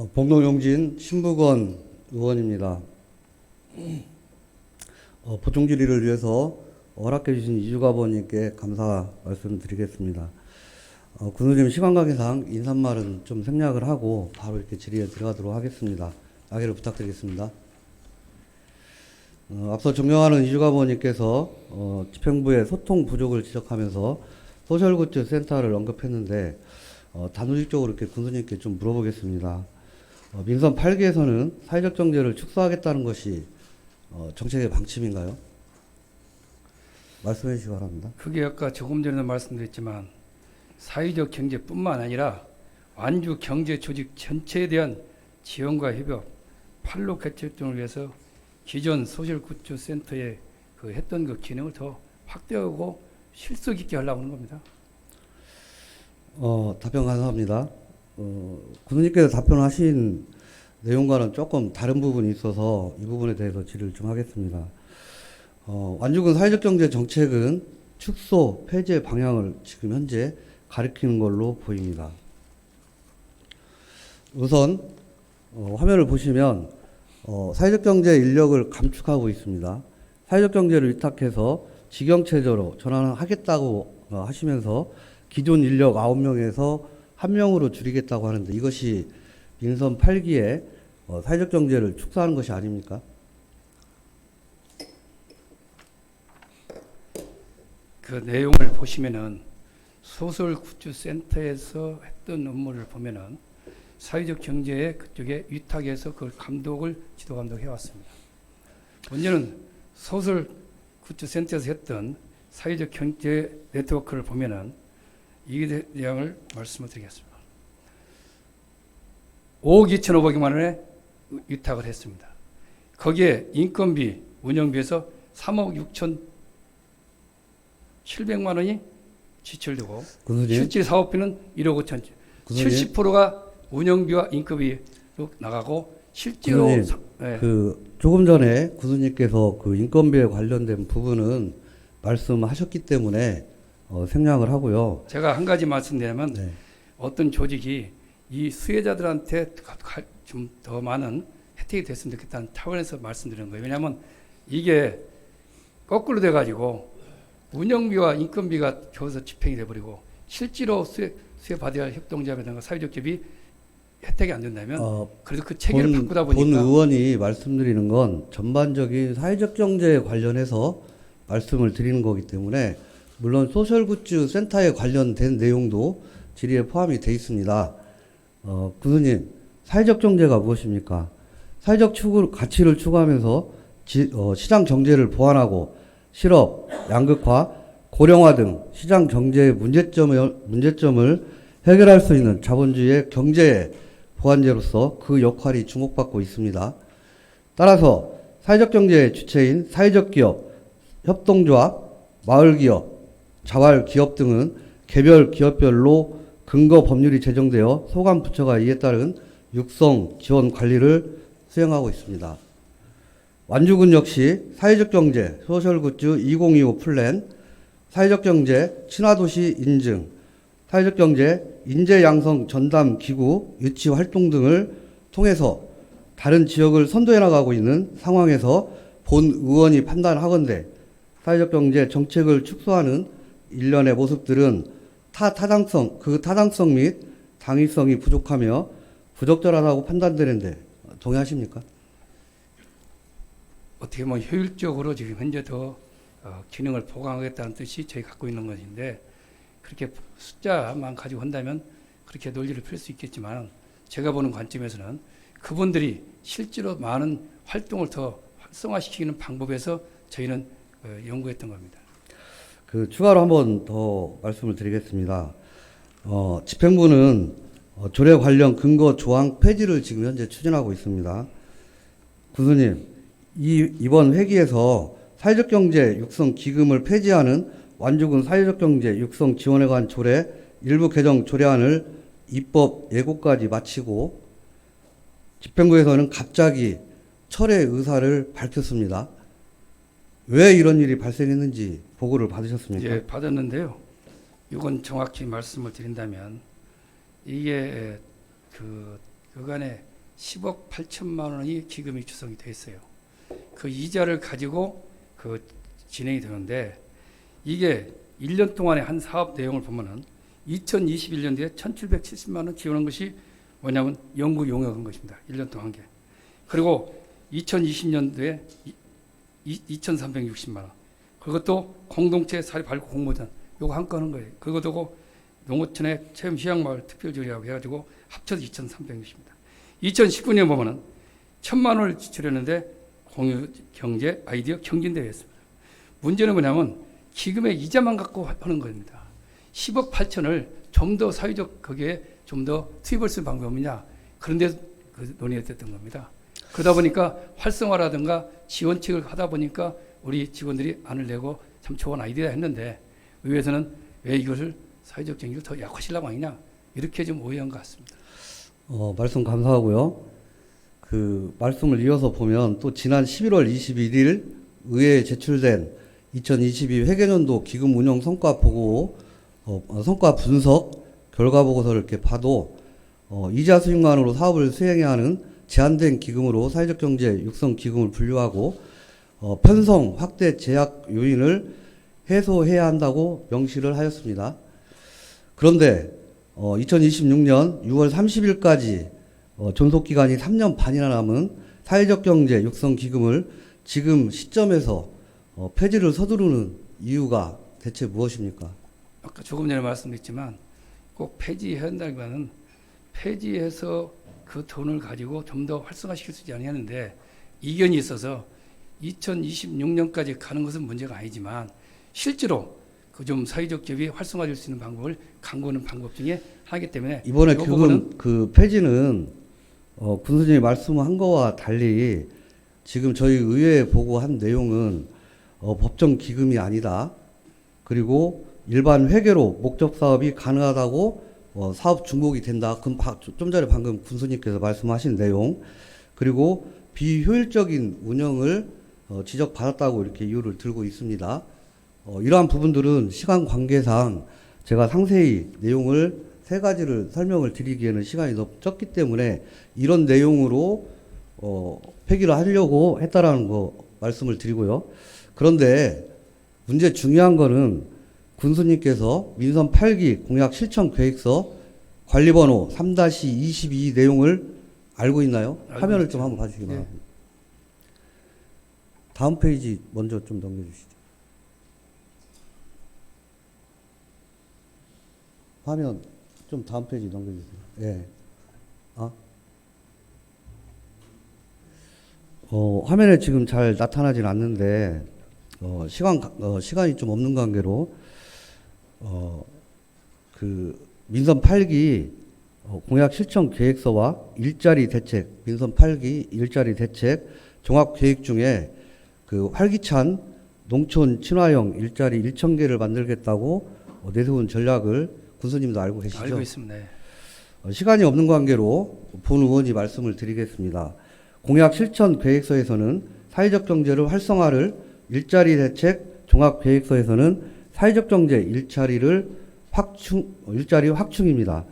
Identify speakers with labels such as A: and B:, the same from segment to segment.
A: 복동용진 신부건 의원입니다. 보충 질의를 위해서 허락해 주신 이주가버님께 감사 말씀드리겠습니다. 군수님 시간 관계상 인사말은 좀 생략을 하고 바로 이렇게 질의에 들어가도록 하겠습니다. 양해를 부탁드리겠습니다. 앞서 존경하는 이주가버님께서 집행부의 소통 부족을 지적하면서 소셜굿즈 센터를 언급했는데 단도직적으로 이렇게 군수님께 좀 물어보겠습니다. 민선 8기에서는 사회적 경제를 축소하겠다는 것이 정책의 방침인가요? 말씀해 주시기 바랍니다.
B: 그게 아까 조금 전에도 말씀드렸지만 사회적 경제뿐만 아니라 완주 경제 조직 전체에 대한 지원과 협업, 판로 개척 등을 위해서 기존 소셜굿즈 센터에 했던 그 기능을 더 확대하고 실속 있게 하려고 하는 겁니다.
A: 답변 감사합니다. 군수님께서 답변하신 내용과는 조금 다른 부분이 있어서 이 부분에 대해서 질의를 좀 하겠습니다. 완주군 사회적 경제 정책은 축소, 폐지의 방향을 지금 현재 가리키는 걸로 보입니다. 우선 화면을 보시면 사회적 경제 인력을 감축하고 있습니다. 사회적 경제를 위탁해서 직영체제로 전환하겠다고 하시면서 기존 인력 9명에서 1명으로 줄이겠다고 하는데 이것이 민선 8기에 사회적 경제를 축소하는 것이 아닙니까?
B: 그 내용을 보시면은 소셜굿즈 센터에서 했던 업무를 보면은 사회적 경제에 그쪽에 위탁해서 그걸 지도 감독해 왔습니다. 먼저는 소셜굿즈 센터에서 했던 사회적 경제 네트워크를 보면은 이 내용을 말씀을 드리겠습니다. 5억 2,500만 원에 위탁을 했습니다. 거기에 인건비, 운영비에서 3억 6,700만 원이 지출되고 실제 사업비는 1억 5천, 70%가 운영비와 인건비로 나가고 실제로
A: 조금 전에 군수님께서 그 인건비에 관련된 부분은 말씀하셨기 때문에 생략을 하고요.
B: 제가 한 가지 말씀드리면
A: 네.
B: 어떤 조직이 이 수혜자들한테 좀 더 많은 혜택이 됐으면 좋겠다는 차원에서 말씀드리는 거예요. 왜냐하면 이게 거꾸로 돼가지고 운영비와 인건비가 겨우서 집행이 돼버리고 실제로 수혜 받아야 할 협동조합이라든가 사회적 기업이 혜택이 안 된다면 그래도 그 체계를 바꾸다 보니까
A: 본 의원이 말씀드리는 건 전반적인 사회적 경제에 관련해서 말씀을 드리는 거기 때문에 물론 소셜굿즈 센터에 관련된 내용도 질의에 포함이 돼 있습니다. 군수님, 사회적 경제가 무엇입니까? 사회적 가치를 추구하면서 시장 경제를 보완하고 실업, 양극화, 고령화 등 시장 경제의 문제점을 해결할 수 있는 자본주의의 경제의 보완제로서 그 역할이 주목받고 있습니다. 따라서 사회적 경제의 주체인 사회적 기업, 협동조합, 마을기업, 자활기업 등은 개별 기업별로 근거 법률이 제정되어 소관 부처가 이에 따른 육성 지원 관리를 수행하고 있습니다. 완주군 역시 사회적 경제 소셜굿즈 2025 플랜, 사회적 경제 친화도시 인증, 사회적 경제 인재 양성 전담 기구 유치 활동 등을 통해서 다른 지역을 선도해 나가고 있는 상황에서 본 의원이 판단하건대 사회적 경제 정책을 축소하는 일련의 모습들은 타당성 및 당위성이 부족하며 부적절하다고 판단되는데 동의하십니까?
B: 어떻게 보면 효율적으로 지금 현재 더 기능을 보강하겠다는 뜻이 저희 갖고 있는 것인데 그렇게 숫자만 가지고 한다면 그렇게 논리를 펼 수 있겠지만 제가 보는 관점에서는 그분들이 실제로 많은 활동을 더 활성화시키는 방법에서 저희는 연구했던 겁니다.
A: 추가로 한 번 더 말씀을 드리겠습니다. 집행부는 조례 관련 근거 조항 폐지를 지금 현재 추진하고 있습니다. 군수님, 이번 회기에서 사회적 경제 육성 기금을 폐지하는 완주군 사회적 경제 육성 지원에 관한 조례 일부 개정 조례안을 입법 예고까지 마치고 집행부에서는 갑자기 철회 의사를 밝혔습니다. 왜 이런 일이 발생했는지 보고를 받으셨습니까?
B: 예, 받았는데요. 이건 정확히 말씀을 드린다면 이게 그간에 10억 8천만 원이 기금이 구성이 돼 있어요. 그 이자를 가지고 그 진행이 되는데 이게 1년 동안의 한 사업 내용을 보면은 2021년도에 1,770만 원 지원한 것이 뭐냐면 연구 용역한 것입니다. 1년 동안 한 게. 그리고 2020년도에 2,360만 원. 그것도 공동체 사립 발굴 공모전 요거 한 건 한 거예요. 그것도 농어촌의 체험 휴양마을 특별조리하고 해가지고 합쳐서 2,360입니다. 2019년 보면은 1,000만 원을 지출했는데 공유 경제 아이디어 경진대회였습니다. 문제는 뭐냐면 기금의 이자만 갖고 하는 겁니다. 10억 8천을 좀 더 사회적 거기에 좀 더 투입할 수 있는 방법이 없느냐. 그런데 그 논의가 됐던 겁니다. 그러다 보니까 활성화라든가 지원책을 하다 보니까 우리 직원들이 안을 내고 참 좋은 아이디어다 했는데 의회에서는 왜 이것을 사회적 정의를 더 약화시키려고 하느냐 이렇게 좀 오해한 것 같습니다.
A: 말씀 감사하고요. 그 말씀을 이어서 보면 또 지난 11월 21일 의회에 제출된 2022 회계년도 기금 운영 성과 보고 성과 분석 결과 보고서를 이렇게 봐도 이자 수익만으로 사업을 수행해야 하는 제한된 기금으로 사회적 경제 육성 기금을 분류하고 편성 확대 제약 요인을 해소해야 한다고 명시를 하였습니다. 그런데 2026년 6월 30일까지 존속 기간이 3년 반이나 남은 사회적 경제 육성 기금을 지금 시점에서 폐지를 서두르는 이유가 대체 무엇입니까?
B: 아까 조금 전에 말씀드렸지만 꼭 폐지해야 한다기보다는 폐지해서 그 돈을 가지고 좀 더 활성화시킬 수 있지 않냐는데 이견이 있어서 2026년까지 가는 것은 문제가 아니지만 실제로 그 좀 사회적 기업이 활성화될 수 있는 방법을 강구하는 방법 중에 하나이기 때문에
A: 이번에 기금 그 폐지는 군수님이 말씀한 거와 달리 지금 저희 의회에 보고한 내용은 법정 기금이 아니다. 그리고 일반 회계로 목적 사업이 가능하다고 사업 중복이 된다. 좀 전에 방금 군수님께서 말씀하신 내용 그리고 비효율적인 운영을 지적받았다고 이렇게 이유를 들고 있습니다. 이러한 부분들은 시간 관계상 제가 상세히 내용을 세 가지를 설명을 드리기에는 시간이 너무 적기 때문에 이런 내용으로 폐기를 하려고 했다라는 거 말씀을 드리고요. 그런데 문제 중요한 거는 군수님께서 민선 8기 공약 실천 계획서 관리번호 3-22 내용을 알고 있나요? 화면을 좀 한번 봐주시기 바랍니다. 네. 다음 페이지 먼저 좀 넘겨주시죠. 화면 좀 다음 페이지 넘겨주세요. 예. 화면에 지금 잘 나타나진 않는데 시간이 좀 없는 관계로 그 민선 8기 공약 실천 계획서와 일자리 대책 민선 8기 일자리 대책 종합 계획 중에 그 활기찬 농촌 친화형 일자리 1,000개를 만들겠다고 내세운 전략을 군수님도 알고 계시죠?
B: 알고 있습니다. 네.
A: 시간이 없는 관계로 본 의원이 말씀을 드리겠습니다. 공약 실천 계획서에서는 사회적 경제를 활성화를 일자리 대책 종합 계획서에서는 사회적 경제 일자리 확충입니다.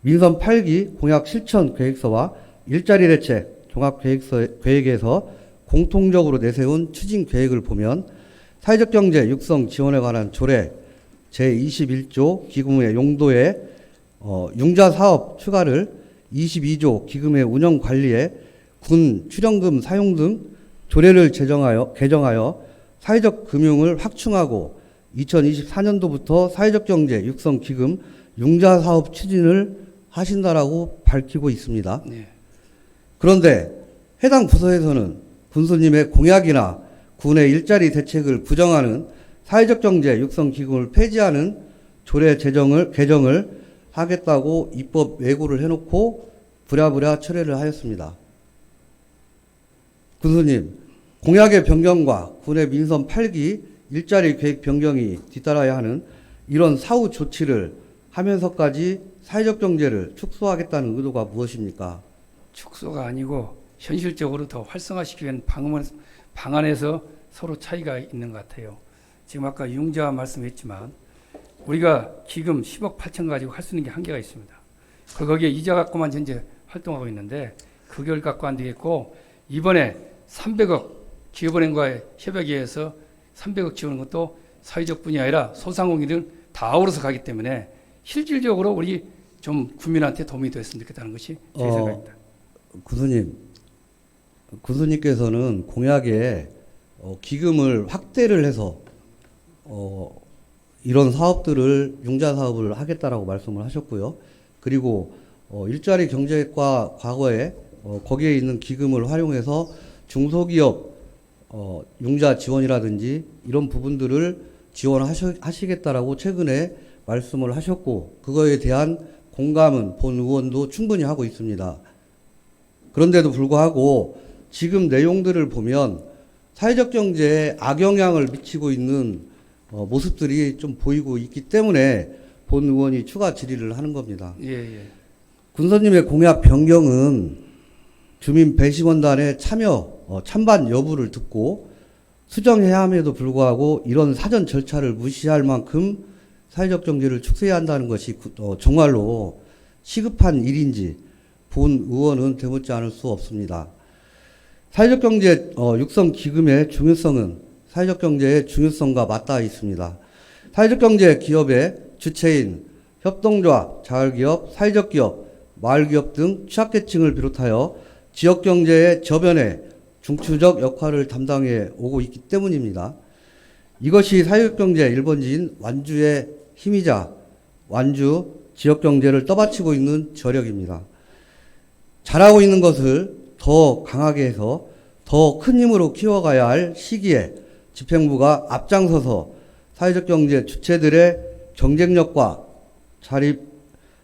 A: 민선 8기 공약 실천 계획서와 일자리 대책 종합 계획에서 공통적으로 내세운 추진 계획을 보면 사회적 경제 육성 지원에 관한 조례 제21조 기금의 용도에 융자 사업 추가를 22조 기금의 운영 관리에 군 출연금 사용 등 조례를 개정하여 사회적 금융을 확충하고 2024년도부터 사회적 경제 육성 기금 융자 사업 추진을 하신다라고 밝히고 있습니다.
B: 네.
A: 그런데 해당 부서에서는 군수님의 공약이나 군의 일자리 대책을 부정하는 사회적 경제 육성 기금을 폐지하는 조례 개정을 하겠다고 입법 왜구를 해놓고 부랴부랴 철회를 하였습니다. 군수님, 공약의 변경과 군의 민선 8기 일자리 계획 변경이 뒤따라야 하는 이런 사후 조치를 하면서까지 사회적 경제를 축소하겠다는 의도가 무엇입니까?
B: 축소가 아니고 현실적으로 더 활성화시키기 위한 방안에서 서로 차이가 있는 것 같아요. 지금 아까 융자 말씀했지만 우리가 기금 10억 8천 가지고 할 수 있는 게 한계가 있습니다. 거기에 이자 갖고만 현재 활동하고 있는데 그 결 갖고 안 되겠고 이번에 300억 기업은행과의 협약에 의해서 300억 지원한 것도 사회적 분이 아니라 소상공인들 다 아우러서 가기 때문에 실질적으로 우리 좀 국민한테 도움이 됐으면 좋겠다는 것이 제 생각입니다.
A: 군수님께서는 공약에 기금을 확대를 해서 이런 사업들을 융자 사업을 하겠다라고 말씀을 하셨고요. 그리고 일자리 경제과 과거에 거기에 있는 기금을 활용해서 중소기업 융자 지원이라든지 이런 부분들을 지원하시겠다라고 최근에 말씀을 하셨고 그거에 대한 공감은 본 의원도 충분히 하고 있습니다. 그런데도 불구하고 지금 내용들을 보면 사회적 경제에 악영향을 미치고 있는 모습들이 좀 보이고 있기 때문에 본 의원이 추가 질의를 하는 겁니다.
B: 예.
A: 군수님의 공약 변경은 주민 배심원단의 찬반 여부를 듣고 수정해야 함에도 불구하고 이런 사전 절차를 무시할 만큼 사회적 경제를 축소해야 한다는 것이 정말로 시급한 일인지 본 의원은 되묻지 않을 수 없습니다. 사회적 경제 육성 기금의 중요성은 사회적 경제의 중요성과 맞닿아 있습니다. 사회적 경제 기업의 주체인 협동조합, 자활기업, 사회적 기업, 마을기업 등 취약계층을 비롯하여 지역경제의 저변에 중추적 역할을 담당해 오고 있기 때문입니다. 이것이 사회경제 1번지인 완주의 힘이자 완주 지역경제를 떠받치고 있는 저력입니다. 잘하고 있는 것을 더 강하게 해서 더 큰 힘으로 키워가야 할 시기에 집행부가 앞장서서 사회적 경제 주체들의 경쟁력과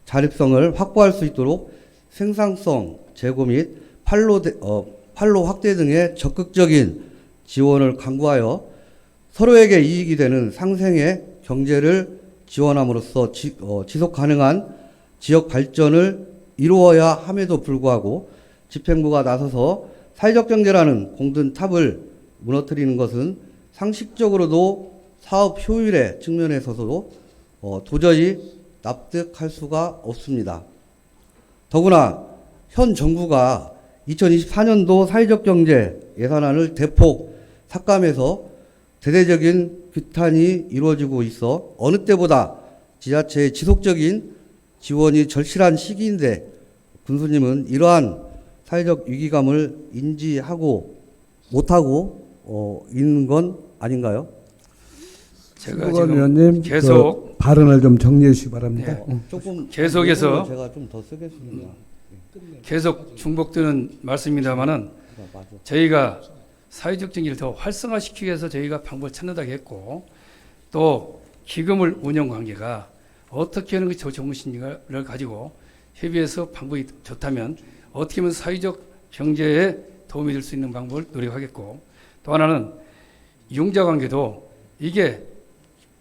A: 자립성을 확보할 수 있도록 생산성 제고 및 판로 확대 등의 적극적인 지원을 강구하여 서로에게 이익이 되는 상생의 경제를 지원함으로써 지속 가능한 지역 발전을 이루어야 함에도 불구하고 집행부가 나서서 사회적 경제라는 공든 탑을 무너뜨리는 것은 상식적으로도 사업 효율의 측면에서도 도저히 납득할 수가 없습니다. 더구나 현 정부가 2024년도 사회적 경제 예산안을 대폭 삭감해서 대대적인 규탄이 이루어지고 있어 어느 때보다 지자체의 지속적인 지원이 절실한 시기인데 군수님은 이러한 사회적 위기감을 인지하고 못하고 있는 건 아닌가요?
B: 제가
C: 후보관
B: 지금
C: 의원님
B: 계속
C: 발언을 좀 정리해 주시기 바랍니다.
A: 조금
B: 계속해서
A: 제가 좀 더 쓰겠습니다.
B: 계속 중복되는 말씀입니다만은
A: 맞아.
B: 저희가 사회적 정의를 더 활성화시키기 위해서 저희가 방법을 찾는다고 했고 또 기금을 운영 관계가 어떻게 하는 것이 더 좋은 것인가를 가지고 협의해서 방법이 좋다면 어떻게 하면 사회적 경제에 도움이 될 수 있는 방법을 노력하겠고 또 하나는 융자 관계도 이게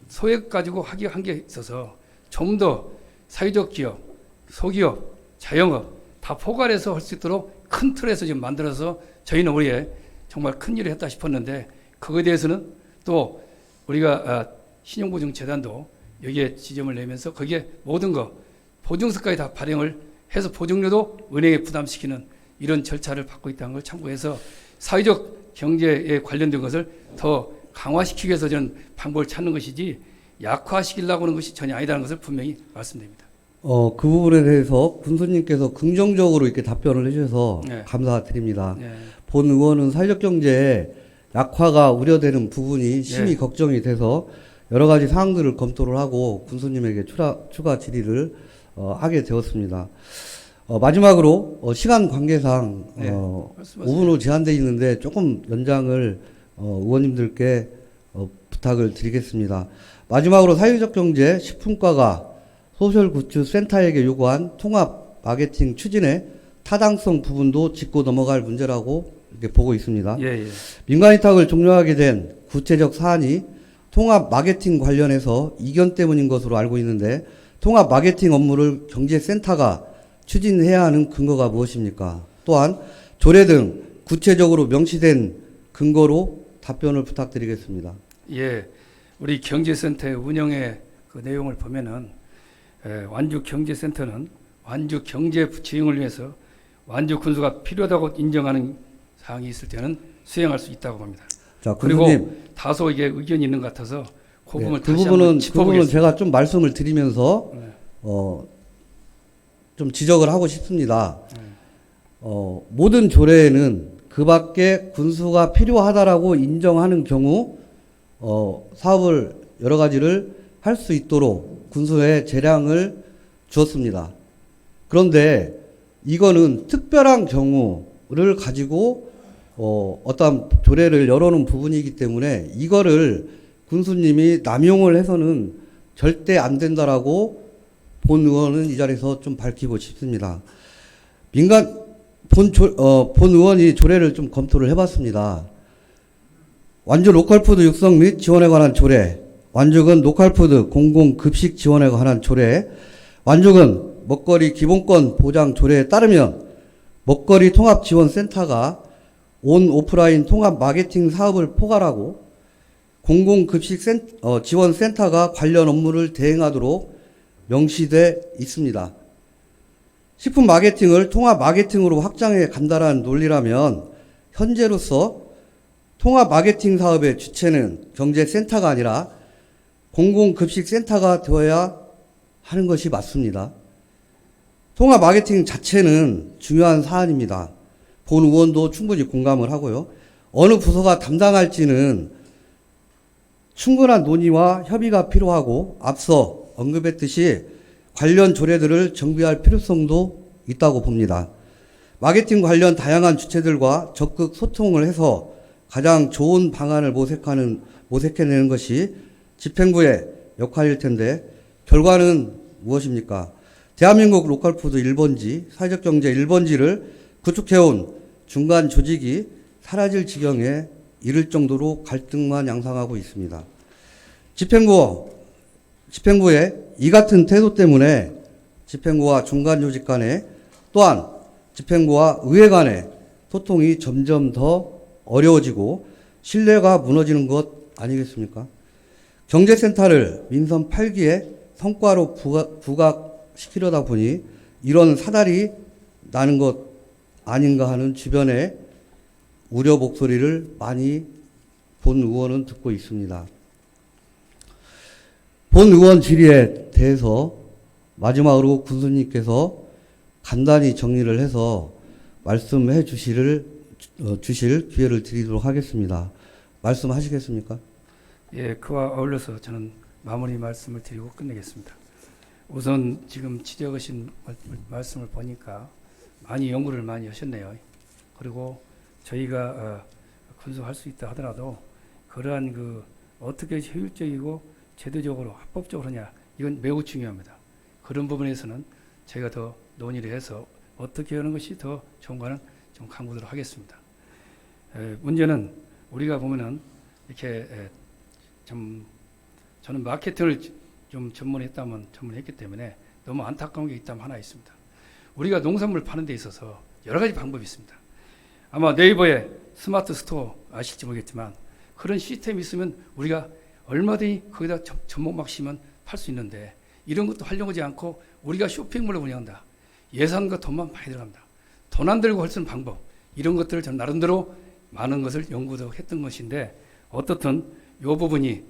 B: 소액 가지고 하기 한 게 있어서 좀 더 사회적 기업, 소기업, 자영업 다 포괄해서 할 수 있도록 큰 틀에서 지금 만들어서 저희는 올해 정말 큰 일을 했다 싶었는데 그거에 대해서는 또 우리가 신용보증재단도 여기에 지점을 내면서 거기에 모든 거 보증서까지 다 발행을 해서 보증료도 은행에 부담시키는 이런 절차를 받고 있다는 걸 참고해서 사회적 경제에 관련된 것을 더 강화시키기 위해서 저는 방법을 찾는 것이지 약화시키려고 하는 것이 전혀 아니다는 것을 분명히 말씀드립니다.
A: 그 부분에 대해서 군수님께서 긍정적으로 이렇게 답변을 해주셔서
B: 네.
A: 감사드립니다.
B: 네.
A: 본 의원은 사회적 경제의 약화가 우려되는 부분이 심히
B: 네.
A: 걱정이 돼서 여러 가지 사항들을 검토를 하고 군수님에게 추가 질의를 하게 되었습니다. 마지막으로 시간 관계상
B: 네.
A: 5분 후 제한되어 있는데 조금 연장을 의원님들께 부탁을 드리겠습니다. 마지막으로 사회적 경제 식품과가 소셜굿즈 센터에게 요구한 통합 마케팅 추진의 타당성 부분도 짚고 넘어갈 문제라고 이렇게 보고 있습니다.
B: 예.
A: 민간 위탁을 종료하게 된 구체적 사안이 통합 마케팅 관련해서 이견 때문인 것으로 알고 있는데 통합 마케팅 업무를 경제센터가 추진해야 하는 근거가 무엇입니까? 또한 조례 등 구체적으로 명시된 근거로 답변을 부탁드리겠습니다.
B: 예. 우리 경제센터의 운영의 그 내용을 보면은 완주 경제센터는 완주 경제 지형을 위해서 완주 군수가 필요하다고 인정하는 사항이 있을 때는 수행할 수 있다고 봅니다.
A: 자,
B: 그리고
A: 군수님.
B: 다소 이게 의견이 있는 것 같아서 그
A: 네,
B: 부분을
A: 그
B: 다시
A: 부분은
B: 한번
A: 그 부분은
B: 짚어보겠습니다.
A: 제가 좀 말씀을 드리면서
B: 네.
A: 좀 지적을 하고 싶습니다.
B: 네.
A: 모든 조례에는 그 밖에 군수가 필요하다라고 인정하는 경우 사업을 여러 가지를 할 수 있도록 군수에 재량을 주었습니다. 그런데 이거는 특별한 경우를 가지고 어떤 조례를 열어놓은 부분이기 때문에 이거를 군수님이 남용을 해서는 절대 안 된다라고 본 의원은 이 자리에서 좀 밝히고 싶습니다. 본 의원이 조례를 좀 검토를 해봤습니다. 완주 로컬푸드 육성 및 지원에 관한 조례, 완주군 로컬푸드 공공급식 지원에 관한 조례, 완주군 먹거리 기본권 보장 조례에 따르면 먹거리 통합지원센터가 온 오프라인 통합 마케팅 사업을 포괄하고 공공급식 지원센터가 관련 업무를 대행하도록 명시돼 있습니다. 식품 마케팅을 통합 마케팅으로 확장해 간다라는 논리라면 현재로서 통합 마케팅 사업의 주체는 경제센터가 아니라 공공급식센터가 되어야 하는 것이 맞습니다. 통합 마케팅 자체는 중요한 사안입니다. 본 의원도 충분히 공감을 하고요. 어느 부서가 담당할지는 충분한 논의와 협의가 필요하고 앞서 언급했듯이 관련 조례들을 정비할 필요성도 있다고 봅니다. 마케팅 관련 다양한 주체들과 적극 소통을 해서 가장 좋은 방안을 모색해내는 것이 집행부의 역할일 텐데 결과는 무엇입니까? 대한민국 로컬푸드 1번지, 사회적 경제 1번지를 구축해온 중간 조직이 사라질 지경에 이를 정도로 갈등만 양상하고 있습니다. 집행부의 이 같은 태도 때문에 집행부와 중간 조직 간에 또한 집행부와 의회 간의 소통이 점점 더 어려워지고 신뢰가 무너지는 것 아니겠습니까? 경제센터를 민선 8기의 성과로 부각시키려다 보니 이런 사달이 나는 것 아닌가 하는 주변의 우려 목소리를 많이 본 의원은 듣고 있습니다. 본 의원 질의에 대해서 마지막으로 군수님께서 간단히 정리를 해서 말씀해 주실 기회를 드리도록 하겠습니다. 말씀하시겠습니까?
B: 예, 그와 어울려서 저는 마무리 말씀을 드리고 끝내겠습니다. 우선 지금 지적하신 말씀을 보니까 많이 연구를 많이 하셨네요. 그리고 저희가 군수할 수 있다 하더라도 그러한 어떻게 효율적이고 제도적으로 합법적으로 하냐 이건 매우 중요합니다. 그런 부분에서는 저희가 더 논의를 해서 어떻게 하는 것이 더 좋은가는 좀 강구하도록 하겠습니다. 문제는 우리가 보면은 이렇게 저는 마케팅을 좀 전문했기 때문에 너무 안타까운 게 있다면 하나 있습니다. 우리가 농산물 파는 데 있어서 여러 가지 방법이 있습니다. 아마 네이버에 스마트 스토어 아실지 모르겠지만 그런 시스템이 있으면 우리가 얼마든지 거기다 접목막 심으면 팔 수 있는데 이런 것도 하려고 하지 않고 우리가 쇼핑몰을 운영한다. 예산과 돈만 많이 들어갑니다. 돈 안 들고 할 수 있는 방법 이런 것들을 저는 나름대로 많은 것을 연구도 했던 것인데 어떻든 이 부분이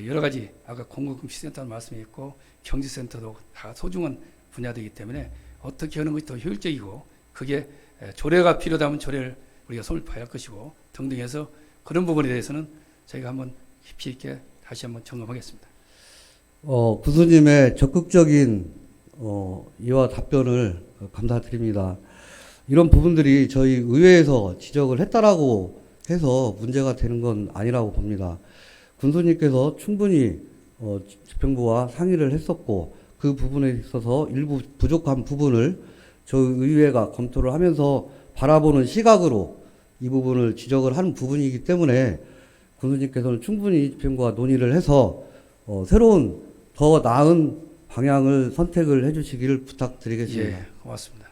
B: 여러 가지 아까 공공급식센터 말씀했고 경제센터도 다 소중한 분야이기 때문에 어떻게 하는 것이 더 효율적이고 그게 조례가 필요하다면 조례를 우리가 손을 봐야 할 것이고 등등 해서 그런 부분에 대해서는 저희가 한번 깊이 있게 다시 한번 점검하겠습니다.
A: 군수님의 적극적인 이와 답변을 감사드립니다. 이런 부분들이 저희 의회에서 지적을 했다라고 해서 문제가 되는 건 아니라고 봅니다. 군수님께서 충분히 집행부와 상의를 했었고 그 부분에 있어서 일부 부족한 부분을 저희 의회가 검토를 하면서 바라보는 시각으로 이 부분을 지적을 하는 부분이기 때문에 군수님께서는 충분히 집행부와 논의를 해서 새로운 더 나은 방향을 선택을 해주시기를 부탁드리겠습니다.
B: 예, 고맙습니다.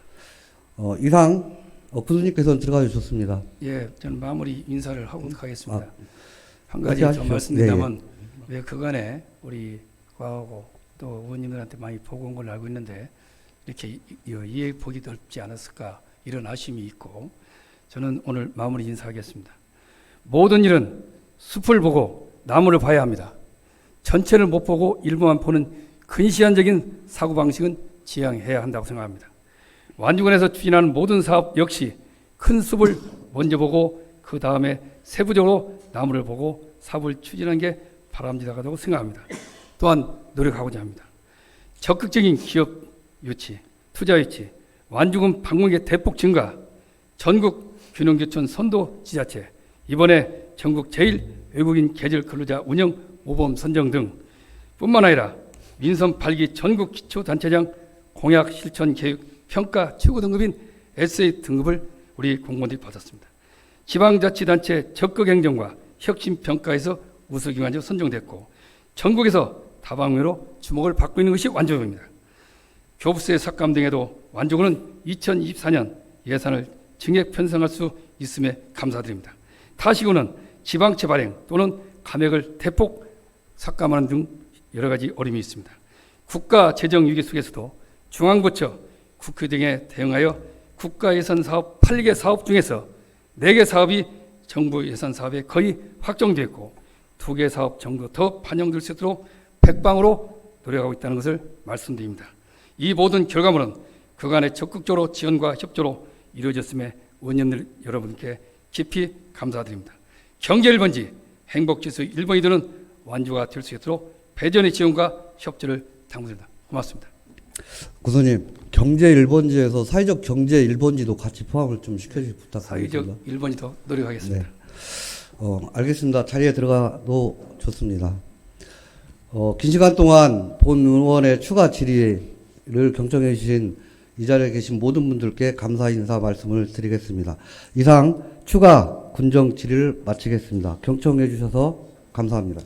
A: 이상 군수님께서는 들어가 주셨습니다.
B: 예, 저는 마무리 인사를 하고 가겠습니다. 한 가지
A: 그렇게
B: 좀
A: 하십시오.
B: 말씀드리자면 왜 그간에 우리 과하고 또 의원님들한테 많이 보고 온 걸로 알고 있는데 이렇게 이해 보기 넓지 않았을까 이런 아쉬움이 있고 저는 오늘 마무리 인사하겠습니다. 모든 일은 숲을 보고 나무를 봐야 합니다. 전체를 못 보고 일부만 보는 근시안적인 사고방식은 지양해야 한다고 생각합니다. 완주군에서 추진하는 모든 사업 역시 큰 숲을 먼저 보고 그 다음에 세부적으로 나무를 보고 사업을 추진하는 게 바람직하다고 생각합니다. 또한 노력하고자 합니다. 적극적인 기업 유치, 투자 유치, 완주군 방문객 대폭 증가, 전국 균형교촌 선도 지자체, 이번에 전국 제일 외국인 계절 근로자 운영 모범 선정 등 뿐만 아니라 민선 8기 전국 기초단체장 공약 실천 계획 평가 최고 등급인 SA 등급을 우리 공무원들이 받았습니다. 지방자치단체 적극 행정과 혁신 평가에서 우수기관으로 선정됐고 전국에서 다방면으로 주목을 받고 있는 것이 완주군입니다. 교부세 삭감 등에도 완주군은 2024년 예산을 증액 편성할 수 있음에 감사드립니다. 타시군은 지방채 발행 또는 감액을 대폭 삭감하는 등 여러 가지 어려움이 있습니다. 국가 재정 위기 속에서도 중앙부처, 국회 등에 대응하여 국가 예산 사업 8개 사업 중에서 4개 사업이 정부 예산 사업에 거의 확정됐고 2개 사업 정도 더 반영될 수 있도록 백방으로 노력하고 있다는 것을 말씀드립니다. 이 모든 결과물은 그간의 적극적으로 지원과 협조로 이루어졌음에 의원님들 여러분께 깊이 감사드립니다. 경제 1번지, 행복지수 1번이 되는 완주가 될 수 있도록 배전의 지원과 협조를 당부드립니다. 고맙습니다.
A: 구소님, 경제 1번지에서 사회적 경제 1번지도 같이 포함을 좀 시켜주시 부탁드립니다.
B: 사회적 1번이 더 노력하겠습니다.
A: 네. 알겠습니다. 자리에 들어가도 좋습니다. 긴 시간 동안 본 의원의 추가 질의를 경청해 주신 이 자리에 계신 모든 분들께 감사 인사 말씀을 드리겠습니다. 이상 추가 군정 질의를 마치겠습니다. 경청해 주셔서 감사합니다.